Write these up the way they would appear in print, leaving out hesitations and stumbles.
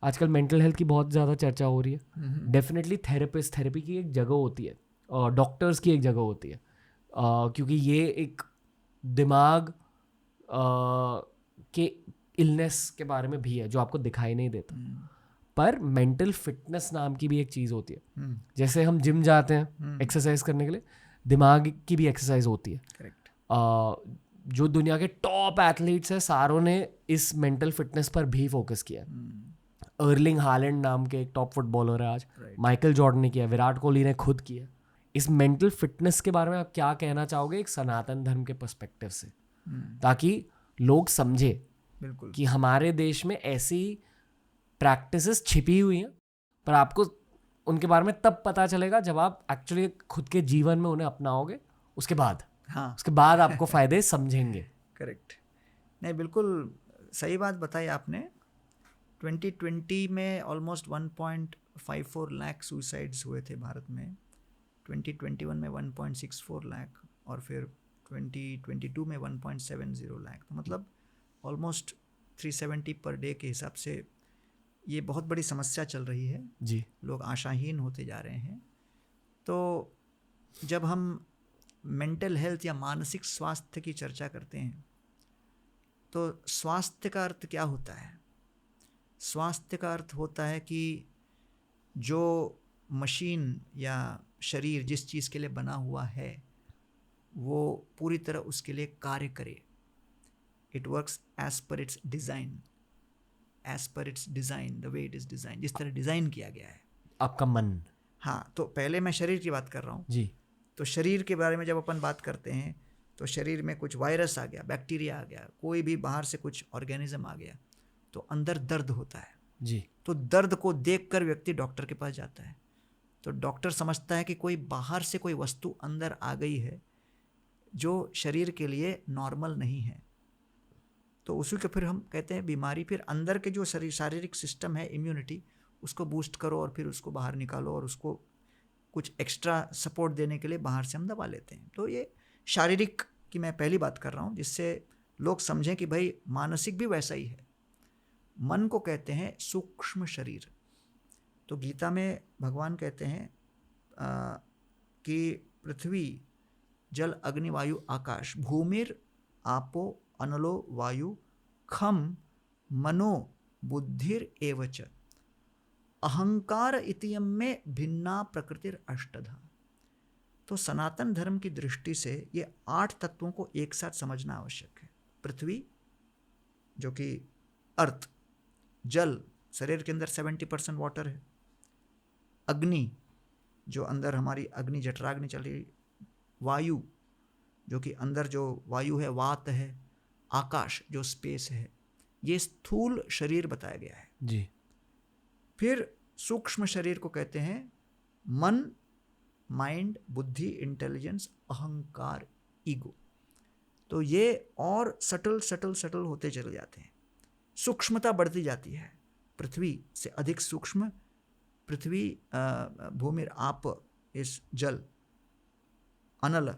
आजकल mental health की बहुत ज़्यादा चर्चा हो रही है। डेफिनेटली थेरेपी की एक जगह होती है, डॉक्टर्स की एक जगह होती है, क्योंकि ये एक दिमाग के इलनेस के बारे में भी है जो आपको दिखाई नहीं देता। पर मेंटल फिटनेस नाम की भी एक चीज़ होती है। जैसे हम जिम जाते हैं एक्सरसाइज करने के लिए, दिमाग की भी एक्सरसाइज होती है। करेक्ट। जो दुनिया के टॉप एथलीट्स हैं सारों ने इस मेंटल फिटनेस पर भी फोकस किया है। अर्लिंग हालैंड नाम के एक टॉप फुटबॉलर है आज, माइकल जॉर्डन ने किया, विराट कोहली ने खुद किया। इस मेंटल फिटनेस के बारे में आप क्या कहना चाहोगे एक सनातन धर्म के पर्सपेक्टिव से, ताकि लोग समझे बिल्कुल कि हमारे देश में ऐसी प्रैक्टिसेस छिपी हुई हैं, पर आपको उनके बारे में तब पता चलेगा जब आप एक्चुअली खुद के जीवन में उन्हें अपनाओगे, उसके बाद आपको फायदे समझेंगे। करेक्ट। नहीं, बिल्कुल सही बात बताई आपने। 2020 में ऑलमोस्ट 1.54 लाख सुसाइड्स हुए थे भारत में, 2021 में 1.64 लाख, और फिर 2022 में 1.70 लाख। तो मतलब ऑलमोस्ट 370 पर डे के हिसाब से ये बहुत बड़ी समस्या चल रही है जी। लोग आशाहीन होते जा रहे हैं। तो जब हम मेंटल हेल्थ या मानसिक स्वास्थ्य की चर्चा करते हैं तो स्वास्थ्य का अर्थ क्या होता है? स्वास्थ्य का अर्थ होता है कि जो मशीन या शरीर जिस चीज़ के लिए बना हुआ है वो पूरी तरह उसके लिए कार्य करे। It works as per its design, as per its design, the way it is design, जिस तरह डिज़ाइन किया गया है आपका मन। हाँ, तो पहले मैं शरीर की बात कर रहा हूँ जी। तो शरीर के बारे में जब अपन बात करते हैं तो शरीर में कुछ वायरस आ गया, बैक्टीरिया आ गया, कोई भी बाहर से कुछ ऑर्गेनिज्म आ गया तो अंदर दर्द होता है जी। तो दर्द को देखकर व्यक्ति डॉक्टर के पास जाता है। तो डॉक्टर समझता है कि कोई बाहर से कोई वस्तु अंदर आ गई है जो शरीर के लिए नॉर्मल नहीं है, तो उसी को फिर हम कहते हैं बीमारी। फिर अंदर के जो शारीरिक सिस्टम है, इम्यूनिटी, उसको बूस्ट करो और फिर उसको बाहर निकालो और उसको कुछ एक्स्ट्रा सपोर्ट देने के लिए बाहर से हम दवा लेते हैं। तो ये शारीरिक की मैं पहली बात कर रहा हूँ जिससे लोग समझें कि भाई मानसिक भी वैसा ही है। मन को कहते हैं सूक्ष्म शरीर। तो गीता में भगवान कहते हैं कि पृथ्वी जल अग्नि वायु आकाश, भूमिर आपो अनलो वायु खम मनो बुद्धिर एवच अहंकार इतियम में भिन्ना प्रकृतिर अष्टधा। तो सनातन धर्म की दृष्टि से ये 8 तत्वों को एक साथ समझना आवश्यक है। पृथ्वी जो कि अर्थ, जल, शरीर के अंदर 70% वाटर है, अग्नि जो अंदर हमारी अग्नि जठराग्नि चल रही, वायु जो कि अंदर जो वायु है वात है, आकाश जो स्पेस है, ये स्थूल शरीर बताया गया है। जी। फिर सूक्ष्म शरीर को कहते हैं मन, माइंड, बुद्धि, इंटेलिजेंस, अहंकार, ईगो। तो ये और सटल होते चले जाते हैं, सूक्ष्मता बढ़ती जाती है। पृथ्वी से अधिक सूक्ष्म पृथ्वी, भूमिर आप इस जल, अनल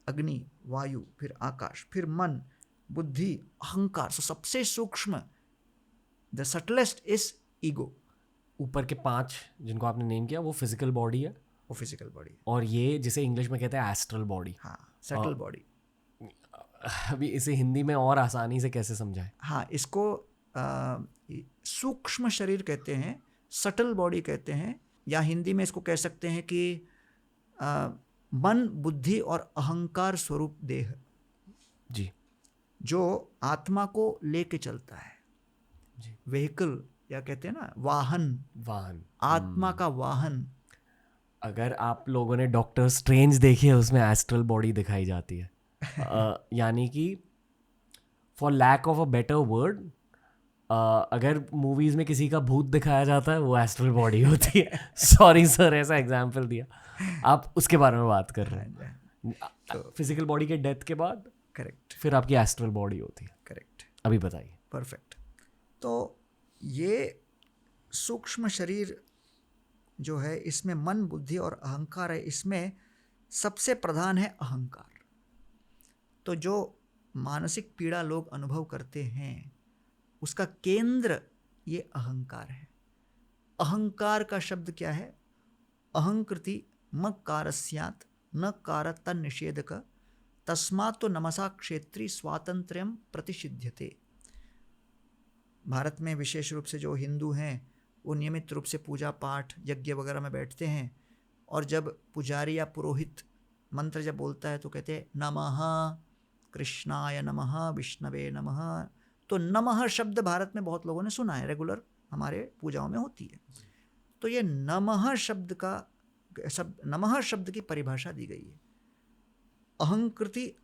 अग्नि वायु, फिर आकाश, फिर मन, बुद्धि, अहंकार। सो सबसे सूक्ष्म, द सटलेस्ट इज ईगो। ऊपर के 5 जिनको आपने नेम किया वो फिजिकल बॉडी है, वो फिजिकल बॉडी, और ये जिसे इंग्लिश में कहते हैं एस्ट्रल बॉडी। हाँ, सटल बॉडी। अभी इसे हिंदी में और आसानी से कैसे समझाएं? हाँ, इसको सूक्ष्म शरीर कहते हैं, सटल बॉडी कहते हैं, या हिंदी में इसको कह सकते हैं कि मन, बुद्धि और अहंकार स्वरूप देह, जी, जो आत्मा को लेके चलता है। जी। व्हीकल या कहते हैं ना, वाहन, आत्मा का वाहन। अगर आप लोगों ने डॉक्टर स्ट्रेंज देखी है उसमें एस्ट्रल बॉडी दिखाई जाती है। यानी कि for lack of a better word, अगर मूवीज में किसी का भूत दिखाया जाता है वो एस्ट्रल बॉडी होती है। सॉरी सर, ऐसा एग्जाम्पल दिया, आप उसके बारे में बात कर रहे हैं। फिजिकल बॉडी के डेथ के बाद करेक्ट, फिर आपकी एस्ट्रल बॉडी होती है। करेक्ट, अभी बताइए। परफेक्ट। तो ये सूक्ष्म शरीर जो है, इसमें मन, बुद्धि और अहंकार है। इसमें सबसे प्रधान है अहंकार। तो जो मानसिक पीड़ा लोग अनुभव करते हैं उसका केंद्र ये अहंकार है। अहंकार का शब्द क्या है? अहंकृति मकारस्यात् न कारतन निषेधक तस्मात् तो नमसा क्षेत्री स्वातंत्र्यम प्रतिषिध्यते। भारत में विशेष रूप से जो हिंदू हैं वो नियमित रूप से पूजा पाठ यज्ञ वगैरह में बैठते हैं, और जब पुजारी या पुरोहित मंत्र जब बोलता है तो कहते हैं नमः कृष्णाय नमः विष्णवे नमः। तो नमः शब्द भारत में बहुत लोगों ने सुना है, रेगुलर हमारे पूजाओं में होती है। तो ये नमः शब्द की परिभाषा दी गई है। अहंकृति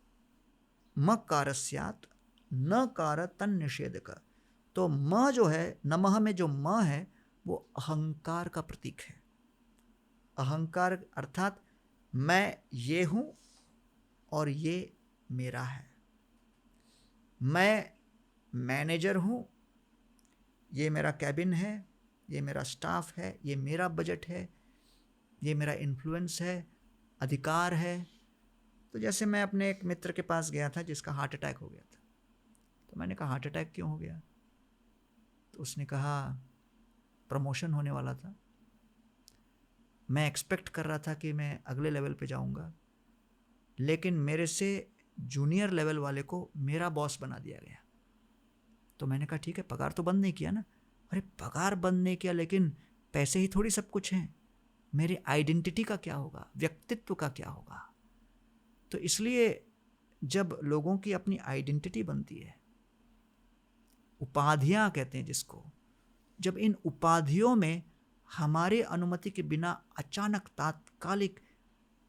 मकारस्यात् न कार तन निषेधक। तो म जो है, नमः में जो म है वो अहंकार का प्रतीक है। अहंकार अर्थात मैं ये हूं और ये मेरा है। मैं मैनेजर हूं, ये मेरा कैबिन है, ये मेरा स्टाफ है, ये मेरा बजट है, ये मेरा इन्फ्लुएंस है, अधिकार है। तो जैसे मैं अपने एक मित्र के पास गया था जिसका हार्ट अटैक हो गया था, तो मैंने कहा हार्ट अटैक क्यों हो गया? तो उसने कहा प्रमोशन होने वाला था, मैं एक्सपेक्ट कर रहा था कि मैं अगले लेवल पे जाऊंगा, लेकिन मेरे से जूनियर लेवल वाले को मेरा बॉस बना दिया गया। तो मैंने कहा ठीक है, पगार तो बंद नहीं किया ना। अरे पगार बंद नहीं किया, लेकिन पैसे ही थोड़ी सब कुछ हैं। मेरी आइडेंटिटी का क्या होगा, व्यक्तित्व का क्या होगा? तो इसलिए जब लोगों की अपनी आइडेंटिटी बनती है, उपाधियां कहते हैं जिसको, जब इन उपाधियों में हमारे अनुमति के बिना अचानक तात्कालिक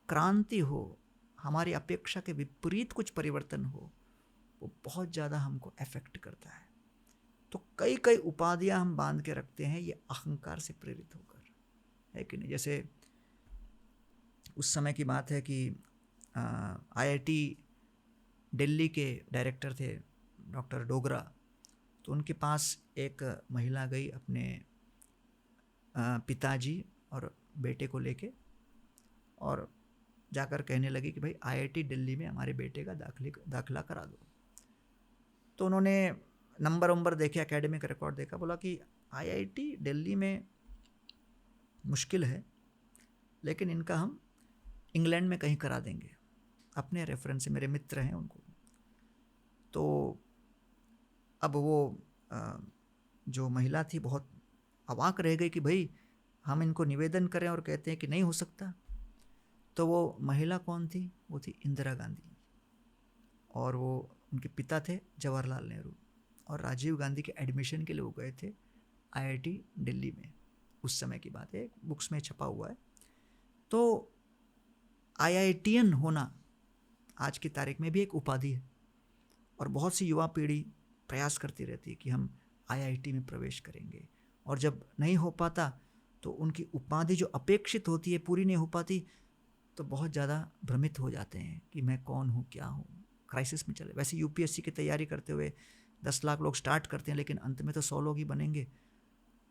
क्रांति हो, हमारी अपेक्षा के विपरीत कुछ परिवर्तन हो, वो बहुत ज़्यादा हमको अफेक्ट करता है। तो कई कई उपाधियां हम बांध के रखते हैं, ये अहंकार से प्रेरित होकर, है कि नहीं? जैसे उस समय की बात है कि IIT दिल्ली के डायरेक्टर थे डॉक्टर डोगरा। तो उनके पास एक महिला गई अपने पिताजी और बेटे को लेके, और जाकर कहने लगी कि भाई IIT दिल्ली में हमारे बेटे का दाखिला करा दो। तो उन्होंने नंबर देखे, एकेडमिक रिकॉर्ड देखा, बोला कि IIT दिल्ली में मुश्किल है, लेकिन इनका हम इंग्लैंड में कहीं करा देंगे। अपने रेफरेंस से, मेरे मित्र हैं उनको। तो अब वो जो महिला थी बहुत अवाक रह गई कि भाई हम इनको निवेदन करें और कहते हैं कि नहीं हो सकता। तो वो महिला कौन थी? वो थी इंदिरा गांधी, और वो उनके पिता थे जवाहरलाल नेहरू, और राजीव गांधी के एडमिशन के लिए वो गए थे IIT दिल्ली में। उस समय की बात है, बुक्स में छपा हुआ है। तो IITian होना आज की तारीख में भी एक उपाधि है, और बहुत सी युवा पीढ़ी प्रयास करती रहती है कि हम IIT में प्रवेश करेंगे, और जब नहीं हो पाता तो उनकी उपाधि जो अपेक्षित होती है पूरी नहीं हो पाती, तो बहुत ज़्यादा भ्रमित हो जाते हैं कि मैं कौन हूँ, क्या हूँ, क्राइसिस में चले। वैसे UPSC की तैयारी करते हुए 10 लाख लोग स्टार्ट करते हैं, लेकिन अंत में तो 100 लोग ही बनेंगे।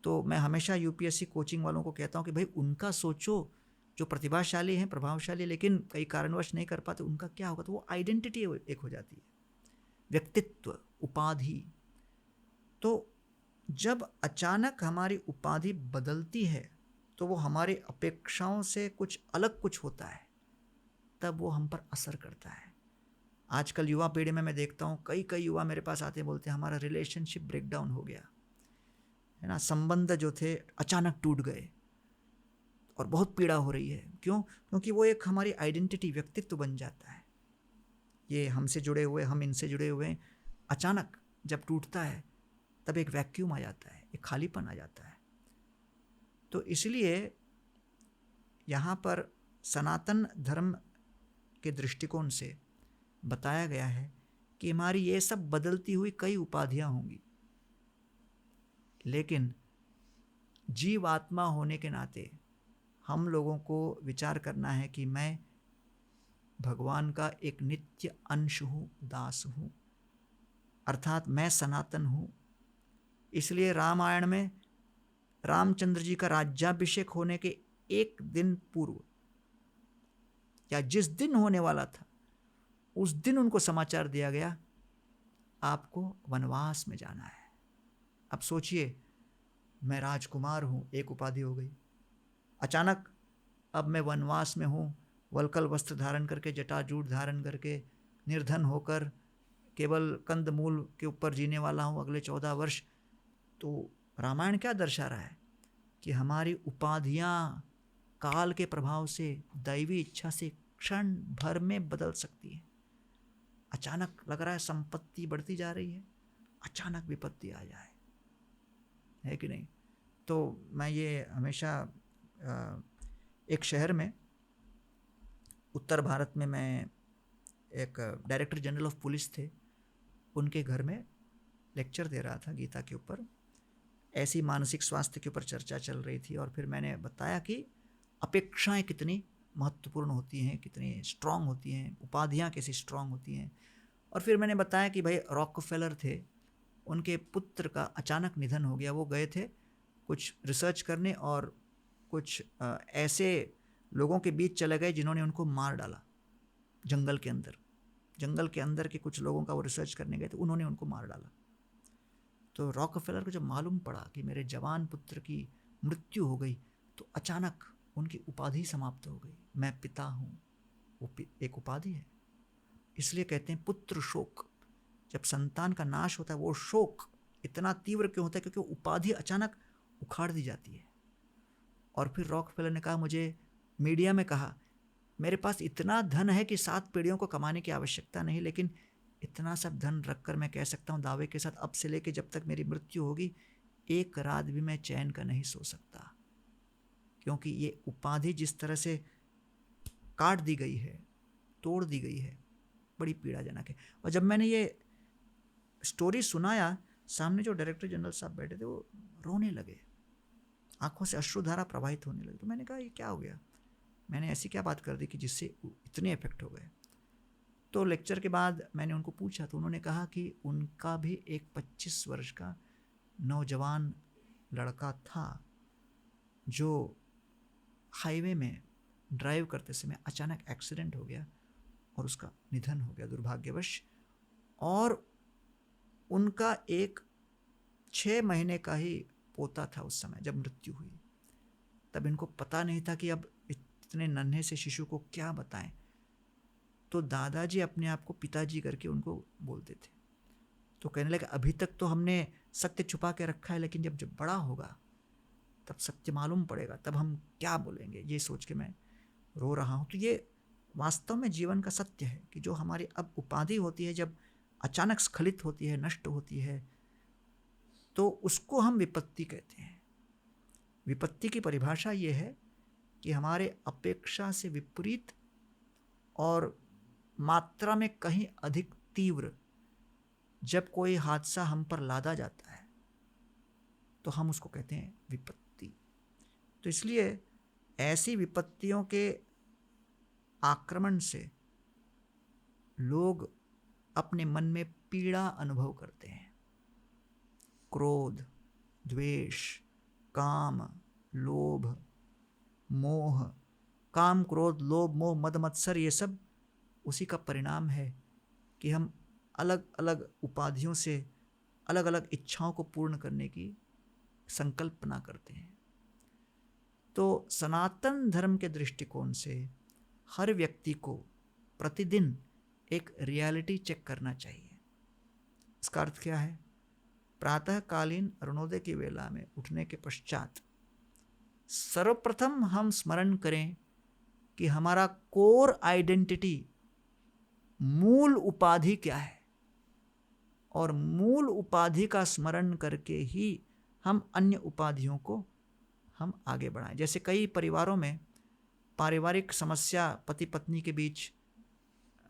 तो मैं हमेशा UPSC कोचिंग वालों को कहता हूँ कि भाई उनका सोचो, जो प्रतिभाशाली हैं, प्रभावशाली, लेकिन कई कारणवश नहीं कर पाते, उनका क्या होगा? तो वो आइडेंटिटी एक हो जाती है, व्यक्तित्व, उपाधि। तो जब अचानक हमारी उपाधि बदलती है तो वो हमारी अपेक्षाओं से कुछ अलग कुछ होता है, तब वो हम पर असर करता है। आजकल युवा पीढ़ी में मैं देखता हूँ कई युवा मेरे पास आते हैं, बोलते हैं हमारा रिलेशनशिप ब्रेकडाउन हो गया है ना, संबंध जो थे अचानक टूट गए, और बहुत पीड़ा हो रही है। क्यों? क्योंकि वो एक हमारी आइडेंटिटी, व्यक्तित्व बन जाता है। ये हमसे जुड़े हुए, हम इनसे जुड़े हुए, अचानक जब टूटता है तब एक वैक्यूम आ जाता है, एक खालीपन आ जाता है। तो इसलिए यहाँ पर सनातन धर्म के दृष्टिकोण से बताया गया है कि हमारी ये सब बदलती हुई कई उपाधियां होंगी, लेकिन जीवात्मा होने के नाते हम लोगों को विचार करना है कि मैं भगवान का एक नित्य अंश हूँ, दास हूँ, अर्थात मैं सनातन हूँ। इसलिए रामायण में रामचंद्र जी का राज्याभिषेक होने के एक दिन पूर्व, या जिस दिन होने वाला था, उस दिन उनको समाचार दिया गया आपको वनवास में जाना है। अब सोचिए, मैं राजकुमार हूँ, एक उपाधि हो गई। अचानक अब मैं वनवास में हूँ, वल्कल वस्त्र धारण करके, जटाजूट धारण करके, निर्धन होकर केवल कंदमूल के ऊपर जीने वाला हूँ अगले 14 वर्ष। तो रामायण क्या दर्शा रहा है कि हमारी उपाधियाँ काल के प्रभाव से, दैवी इच्छा से क्षण भर में बदल सकती है। अचानक लग रहा है संपत्ति बढ़ती जा रही है, अचानक विपत्ति आ जाए, है कि नहीं। तो मैं ये हमेशा एक शहर में, उत्तर भारत में, मैं एक डायरेक्टर जनरल ऑफ पुलिस थे, उनके घर में लेक्चर दे रहा था गीता के ऊपर। ऐसी मानसिक स्वास्थ्य के ऊपर चर्चा चल रही थी और फिर मैंने बताया कि अपेक्षाएं कितनी महत्वपूर्ण होती हैं, कितनी स्ट्रांग होती हैं, उपाधियां कैसी स्ट्रांग होती हैं। और फिर मैंने बताया कि भाई रॉकफेलर थे, उनके पुत्र का अचानक निधन हो गया। वो गए थे कुछ रिसर्च करने और कुछ ऐसे लोगों के बीच चले गए जिन्होंने उनको मार डाला जंगल के अंदर। जंगल के अंदर के कुछ लोगों का वो रिसर्च करने गए थे, उन्होंने उनको मार डाला। तो रॉकफेलर को जब मालूम पड़ा कि मेरे जवान पुत्र की मृत्यु हो गई, तो अचानक उनकी उपाधि समाप्त हो गई। मैं पिता हूँ, वो एक उपाधि है। इसलिए कहते हैं पुत्र शोक। जब संतान का नाश होता है वो शोक इतना तीव्र क्यों होता है? क्योंकि उपाधि अचानक उखाड़ दी जाती है। और फिर रॉकफेलर ने कहा, मुझे मीडिया में कहा, मेरे पास इतना धन है कि 7 पीढ़ियों को कमाने की आवश्यकता नहीं, लेकिन इतना सब धन रखकर मैं कह सकता हूँ दावे के साथ, अब से लेके जब तक मेरी मृत्यु होगी, एक रात भी मैं चैन का नहीं सो सकता। क्योंकि ये उपाधि जिस तरह से काट दी गई है, तोड़ दी गई है, बड़ी पीड़ाजनक है। और जब मैंने ये स्टोरी सुनाया, सामने जो डायरेक्टर जनरल साहब बैठे थे वो रोने लगे, आंखों से अश्रुधारा प्रवाहित होने लगी। तो मैंने कहा ये क्या हो गया, मैंने ऐसी क्या बात कर दी कि जिससे इतने इफेक्ट हो गए। तो लेक्चर के बाद मैंने उनको पूछा, तो उन्होंने कहा कि उनका भी एक 25 वर्ष का नौजवान लड़का था जो हाईवे में ड्राइव करते समय अचानक एक्सीडेंट हो गया और उसका निधन हो गया दुर्भाग्यवश। और उनका एक 6 महीने का ही पोता था उस समय जब मृत्यु हुई। तब इनको पता नहीं था कि अब इतने नन्हे से शिशु को क्या बताएं। तो दादाजी अपने आप को पिताजी करके उनको बोलते थे। तो कहने लगे अभी तक तो हमने सत्य छुपा के रखा है, लेकिन जब जब बड़ा होगा तब सत्य मालूम पड़ेगा, तब हम क्या बोलेंगे, ये सोच के मैं रो रहा हूँ। तो ये वास्तव में जीवन का सत्य है कि जो हमारी अब उपाधि होती है, जब अचानक स्खलित होती है, नष्ट होती है, तो उसको हम विपत्ति कहते हैं। विपत्ति की परिभाषा ये है कि हमारे अपेक्षा से विपरीत और मात्रा में कहीं अधिक तीव्र जब कोई हादसा हम पर लादा जाता है तो हम उसको कहते हैं विपत्ति। तो इसलिए ऐसी विपत्तियों के आक्रमण से लोग अपने मन में पीड़ा अनुभव करते हैं। क्रोध, द्वेष, काम, लोभ, मोह, काम, क्रोध, लोभ, मोह, मद, मत्सर, ये सब उसी का परिणाम है कि हम अलग अलग उपाधियों से अलग अलग इच्छाओं को पूर्ण करने की संकल्पना करते हैं। तो सनातन धर्म के दृष्टिकोण से हर व्यक्ति को प्रतिदिन एक रियलिटी चेक करना चाहिए। इसका अर्थ क्या है? प्रातःकालीन अरुणोदय की वेला में उठने के पश्चात सर्वप्रथम हम स्मरण करें कि हमारा कोर आइडेंटिटी, मूल उपाधि क्या है, और मूल उपाधि का स्मरण करके ही हम अन्य उपाधियों को हम आगे बढ़ाएं। जैसे कई परिवारों में पारिवारिक समस्या पति पत्नी के बीच,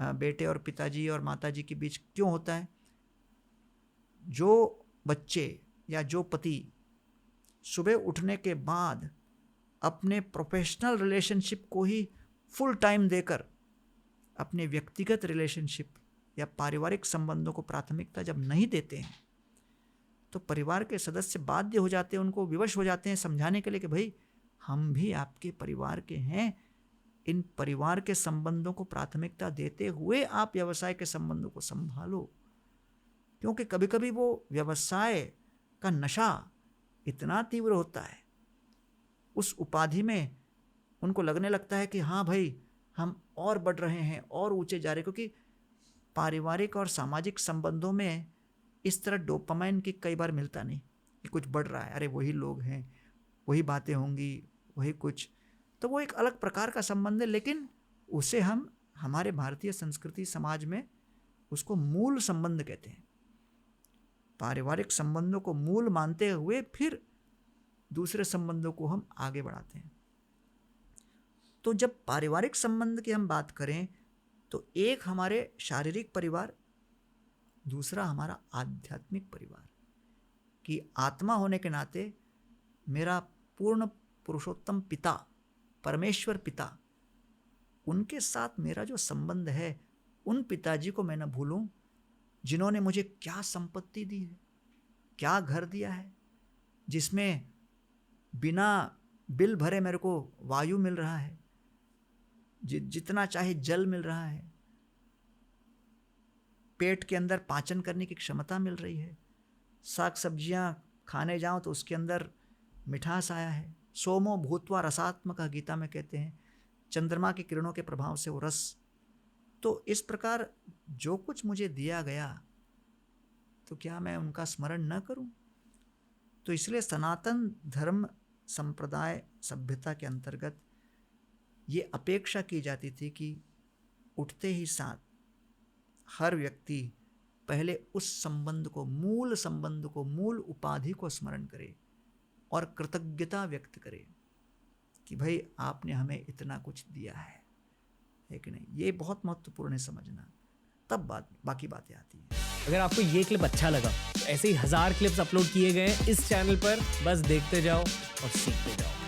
बेटे और पिताजी और माताजी के बीच क्यों होता है? जो बच्चे या जो पति सुबह उठने के बाद अपने प्रोफेशनल रिलेशनशिप को ही फुल टाइम देकर अपने व्यक्तिगत रिलेशनशिप या पारिवारिक संबंधों को प्राथमिकता जब नहीं देते हैं, तो परिवार के सदस्य बाध्य हो जाते हैं, उनको विवश हो जाते हैं समझाने के लिए कि भाई हम भी आपके परिवार के हैं, इन परिवार के संबंधों को प्राथमिकता देते हुए आप व्यवसाय के संबंधों को संभालो। क्योंकि कभी कभी वो व्यवसाय का नशा इतना तीव्र होता है, उस उपाधि में उनको लगने लगता है कि हाँ भाई हम और बढ़ रहे हैं और ऊंचे जा रहे हैं, क्योंकि पारिवारिक और सामाजिक संबंधों में इस तरह डोपामाइन की कई बार मिलता नहीं कि कुछ बढ़ रहा है, अरे वही लोग हैं, वही बातें होंगी, वही कुछ, तो वो एक अलग प्रकार का संबंध है। लेकिन उसे हम हमारे भारतीय संस्कृति समाज में उसको मूल संबंध कहते हैं। पारिवारिक संबंधों को मूल मानते हुए फिर दूसरे संबंधों को हम आगे बढ़ाते हैं। तो जब पारिवारिक संबंध की हम बात करें तो एक हमारे शारीरिक परिवार, दूसरा हमारा आध्यात्मिक परिवार, कि आत्मा होने के नाते मेरा पूर्ण पुरुषोत्तम पिता, परमेश्वर पिता, उनके साथ मेरा जो संबंध है, उन पिताजी को मैं न भूलूं जिन्होंने मुझे क्या संपत्ति दी है, क्या घर दिया है, जिसमें बिना बिल भरे मेरे को वायु मिल रहा है, जितना चाहे जल मिल रहा है, पेट के अंदर पाचन करने की क्षमता मिल रही है, साग सब्जियां खाने जाऊं तो उसके अंदर मिठास आया है, सोमो भूत्वा रसात्मक गीता में कहते हैं, चंद्रमा की किरणों के प्रभाव से वो रस। तो इस प्रकार जो कुछ मुझे दिया गया, तो क्या मैं उनका स्मरण न करूं? तो इसलिए सनातन धर्म संप्रदाय सभ्यता के अंतर्गत ये अपेक्षा की जाती थी कि उठते ही साथ हर व्यक्ति पहले उस संबंध को, मूल संबंध को, मूल उपाधि को स्मरण करे और कृतज्ञता व्यक्त करे कि भाई आपने हमें इतना कुछ दिया है कि नहीं। ये बहुत महत्वपूर्ण है समझना, तब बाकी बातें आती हैं। अगर आपको ये क्लिप अच्छा लगा तो ऐसे ही 1000 क्लिप्स अपलोड किए गए हैं इस चैनल पर, बस देखते जाओ और सीखते जाओ।